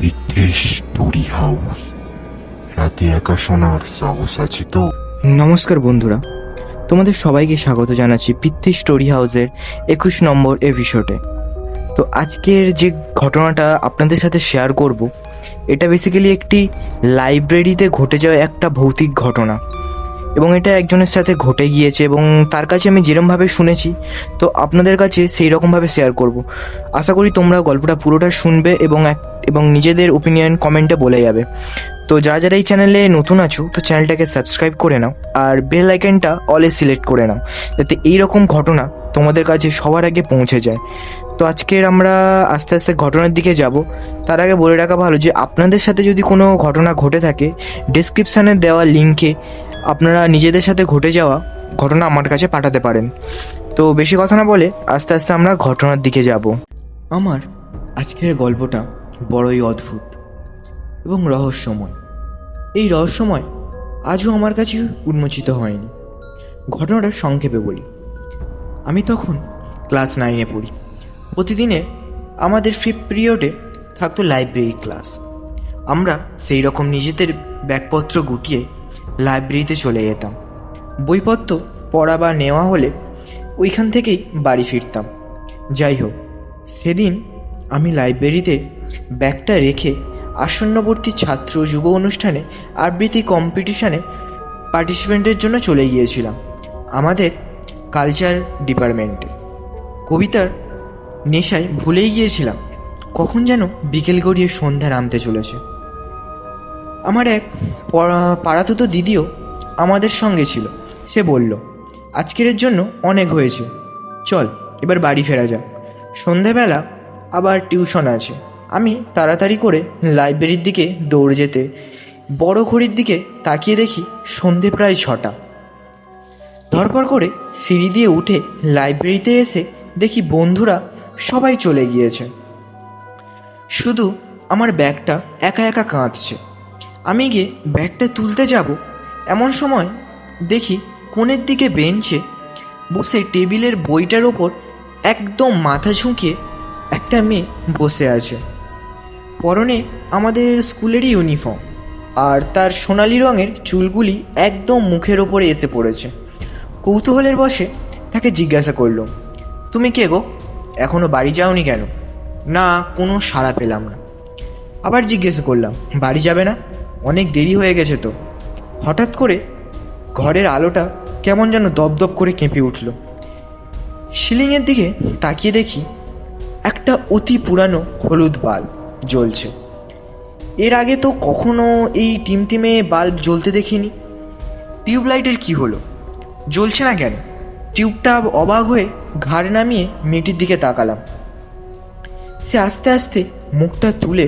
বিদ্বেষ story house. রাতে একা শোনার সাহস আছে তো? নমস্কার বন্ধুরা, তোমাদের সবাইকে স্বাগত জানাচ্ছি পিথি স্টোরি হাউসের 21 নম্বর এপিসোডে। তো আজকের যে ঘটনাটা আপনাদের সাথে শেয়ার করব, এটা বেসিক্যালি একটি লাইব্রেরিতে ঘটে যাওয়া একটা ভৌতিক ঘটনা, এবং এটা একজনের সাথে ঘটে গিয়েছে এবং তার কাছে আমি যেরকমভাবে শুনেছি তো আপনাদের কাছে সেই রকমভাবে শেয়ার করব। আশা করি তোমরা গল্পটা পুরোটা শুনবে এবং নিজেদের ওপিনিয়ন কমেন্টে বলে যাবে। তো যারা যারা এই চ্যানেলে নতুন আছো তো চ্যানেলটাকে সাবস্ক্রাইব করে নাও আর বেল আইকনটা অলে সিলেক্ট করে নাও, যাতে এইরকম ঘটনা তোমাদের কাছে সবার আগে পৌঁছে যায়। তো আজকের আমরা আস্তে আস্তে ঘটনার দিকে যাব। তার আগে বলে রাখা ভালো যে আপনাদের সাথে যদি কোনো ঘটনা ঘটে থাকে, ডেসক্রিপশানে দেওয়া লিঙ্কে আপনারা নিজেদের সাথে ঘটে যাওয়া ঘটনা আমার কাছে পাঠাতে পারেন। তো বেশি কথা না বলে আস্তে আস্তে আমরা ঘটনার দিকে যাব। আমার আজকের গল্পটা বড়ই অদ্ভুত এবং রহস্যময়। এই রহস্যময় আজও আমার কাছে উন্মোচিত হয়নি। ঘটনাটা সংক্ষেপে বলি। আমি তখন ক্লাস 9-এ পড়ি। প্রতিদিনে আমাদের ফিফথ পিরিয়ডে থাকতো লাইব্রেরি ক্লাস। আমরা সেই রকম নিজেদের ব্যাগপত্র গুটিয়ে লাইব্রেরিতে চলে যেতাম। বইপত্র পড়া বা নেওয়া হলে ওইখান থেকেই বাড়ি ফিরতাম। যাই হোক, সেদিন আমি লাইব্রেরিতে ব্যাগটা রেখে আসন্নবর্তী ছাত্র যুব অনুষ্ঠানে আবৃত্তি কম্পিটিশানে পার্টিসিপেন্টের জন্য চলে গিয়েছিলাম আমাদের কালচার ডিপার্টমেন্টে। কবিতার নেশায় ভুলেই গিয়েছিলাম কখন যেন বিকেল গড়িয়ে সন্ধ্যা নামতে চলেছে। আমার এক পাড়াতুতো দিদিও আমাদের সঙ্গে ছিল। সে বলল, আজকের জন্য অনেক হয়েছে, চল এবার বাড়ি ফেরা যাক, সন্ধেবেলা আবার টিউশন আছে। আমি তাড়াতাড়ি করে লাইব্রেরির দিকে দৌড়ে যেতে বড় ঘড়ির দিকে তাকিয়ে দেখি সন্ধে প্রায় 6টা। ধরপড় করে সিঁড়ি দিয়ে উঠে লাইব্রেরিতে এসে দেখি বন্ধুরা সবাই চলে গিয়েছে। শুধু আমার ব্যাগটা একা একা কাঁদছে। আমি গিয়ে ব্যাগটা তুলতে যাব, এমন সময় দেখি কোণের দিকে বেঞ্চে বসে টেবিলের বইটার ওপর একদম মাথা ঝুঁকিয়ে একটা মেয়ে বসে আছে। পরনে আমাদের স্কুলেরই ইউনিফর্ম, আর তার সোনালি রঙের চুলগুলি একদম মুখের ওপরে এসে পড়েছে। কৌতূহলের বশে তাকে জিজ্ঞাসা করলো, তুমি কে গো? এখনও বাড়ি যাওনি কেন? না, কোনো সাড়া পেলাম না। আবার জিজ্ঞাসা করলাম, বাড়ি যাবে না? অনেক দেরি হয়ে গেছে তো। হঠাৎ করে ঘরের আলোটা কেমন যেন দপদপ করে কেঁপে উঠল। সিলিংয়ের দিকে তাকিয়ে দেখি একটা অতি পুরানো হলুদ বাল্ব জ্বলছে। এর আগে তো কখনো এই টিমটিমে বাল্ব জ্বলতে দেখিনি। টিউবলাইটের কি হলো, জ্বলছে না কেন? টিউবটা অবাক হয়ে ঘাড় নামিয়ে মেয়েটির দিকে তাকালাম। সে আস্তে আস্তে মুখটা তুলে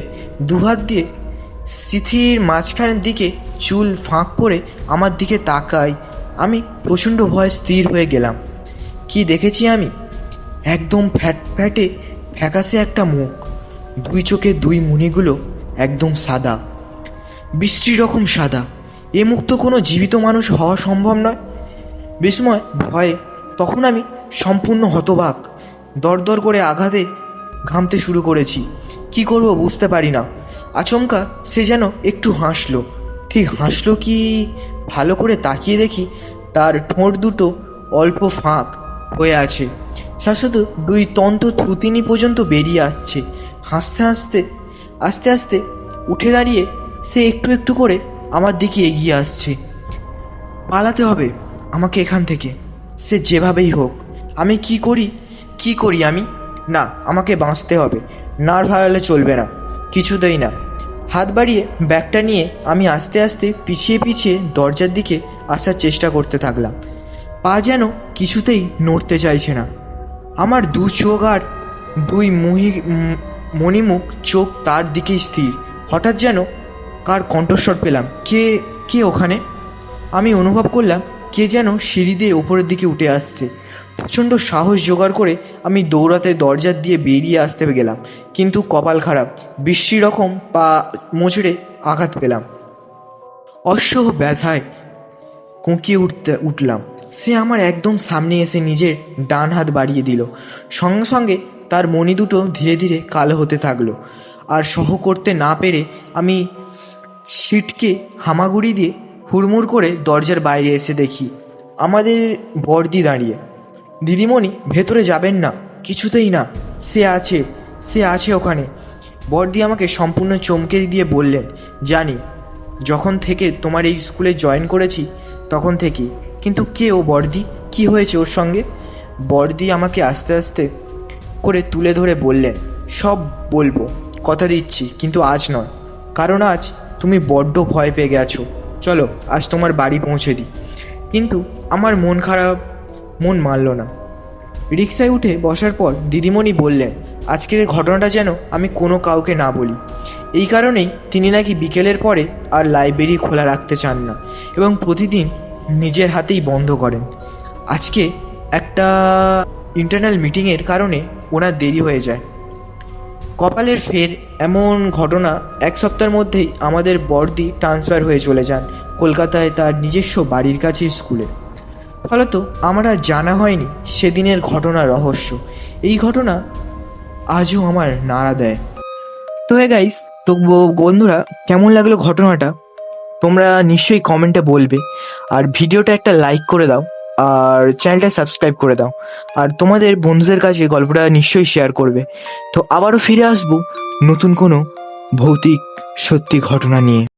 দুহাত দিয়ে সিথির মাঝখানের দিকে চুল ফাঁক করে আমার দিকে তাকাই। আমি প্রচণ্ড ভয়ে স্থির হয়ে গেলাম। কি দেখেছি আমি? একদম ফ্যাটে ফ্যাকাশে একটা মুখ, দুই চোখে দুই মণিগুলো একদম সাদা, বিশ্রী রকম সাদা। এ মুখ তো কোনো জীবিত মানুষ হওয়া সম্ভব নয়। বিস্ময় ভয়ে তখন আমি সম্পূর্ণ হতবাক। দরদর করে আঘাতে ঘামতে শুরু করেছি। কি করব বুঝতে পারি না। আচমকা সে যেন একটু হাসলো। ঠিক হাসলো কি, ভালো করে তাকিয়ে দেখি তার ঠোঁট দুটো অল্প ফাঁক হয়ে আছে, শাশ্বত দুই তন্ত থুতিনি পর্যন্ত বেরিয়ে আসছে। হাসতে হাসতে আস্তে আস্তে উঠে দাঁড়িয়ে সে একটু একটু করে আমার দিকে এগিয়ে আসছে। পালাতে হবে আমাকে এখান থেকে, সে যেভাবেই হোক। আমি কি করি আমি? না, আমাকে বাঁচতে হবে, নার্ভ হারালে চলবে না, কিছুতেই না। হাত বাড়িয়ে ব্যাগটা নিয়ে আমি আস্তে আস্তে পিছিয়ে পিছিয়ে দরজার দিকে আসার চেষ্টা করতে থাকলাম। পা যেন কিছুতেই নড়তে চাইছে না। আমার দু চোখ আর দুই মণিমুখ চোখ তার দিকেই স্থির। হঠাৎ যেন কার কণ্ঠস্বর পেলাম, কে ওখানে? আমি অনুভব করলাম কে যেন সিঁড়ি দিয়ে ওপরের দিকে উঠে আসছে। প্রচণ্ড সাহস জোগাড় করে আমি দৌড়াতে দরজার দিয়ে বেরিয়ে আসতে গেলাম, কিন্তু কপাল খারাপ, বিশ্রী রকম পা মোচড়ে আঘাত পেলাম। অসহ্য ব্যথায় কুঁকিয়ে উঠলাম। সে আমার একদম সামনে এসে নিজের ডান হাত বাড়িয়ে দিল। সঙ্গে সঙ্গে তার মণি দুটো ধীরে ধীরে কালো হতে থাকলো। আর সহ করতে না পেরে আমি ছিটকে হামাগুড়ি দিয়ে হুড়মুড় করে দরজার বাইরে এসে দেখি আমাদের বড়দি দাঁড়িয়ে। দিদিমণি, ভেতরে যাবেন না, কিছুতেই না, সে আছে ওখানে। বড়দি আমাকে সম্পূর্ণ চমকে দিয়ে বললেন, জানি, যখন থেকে তোমার এই স্কুলে জয়েন করেছি তখন থেকেই। কিন্তু কে ও বড়দি? কি হয়েছে ওর সঙ্গে? বড়দি আমাকে আস্তে আস্তে করে তুলে ধরে বললেন, সব বলবো, কথা দিচ্ছি, কিন্তু আজ নয়। কারণ আজ তুমি বড্ড ভয় পেয়ে গেছো। চলো আজ তোমার বাড়ি পৌঁছে দিই। কিন্তু আমার মন মানল না। রিকশায় উঠে বসার পর দিদিমণি বললেন, আজকের ঘটনাটা যেন আমি কোনো কাউকে না বলি। এই কারণেই তিনি নাকি বিকেলের পরে আর লাইব্রেরি খোলা রাখতে চান না এবং প্রতিদিন নিজের হাতেই বন্ধ করেন। আজকে একটা ইন্টারনাল মিটিংয়ের কারণে ওনার দেরি হয়ে যায়। কপালের ফের এমন ঘটনা, এক সপ্তাহের মধ্যেই আমাদের বড়দি ট্রান্সফার হয়ে চলে যান কলকাতায় তার নিজস্ব বাড়ির কাছে স্কুলে। ফলত আমরা জানা হয়নি সেদিনের ঘটনা রহস্য। এই ঘটনা আজও আমার নাড়া দেয়। তো হ্যাঁ গাইস, তো বন্ধুরা, কেমন লাগলো ঘটনাটা তোমরা নিশ্চয়ই কমেন্টে বলবে। আর ভিডিওটা একটা লাইক করে দাও, আর চ্যানেলটা সাবস্ক্রাইব করে দাও, আর তোমাদের বন্ধুদের কাছে গল্পটা নিশ্চয়ই শেয়ার করবে। তো আবারও ফিরে আসবো নতুন কোনো ভৌতিক সত্যি ঘটনা নিয়ে।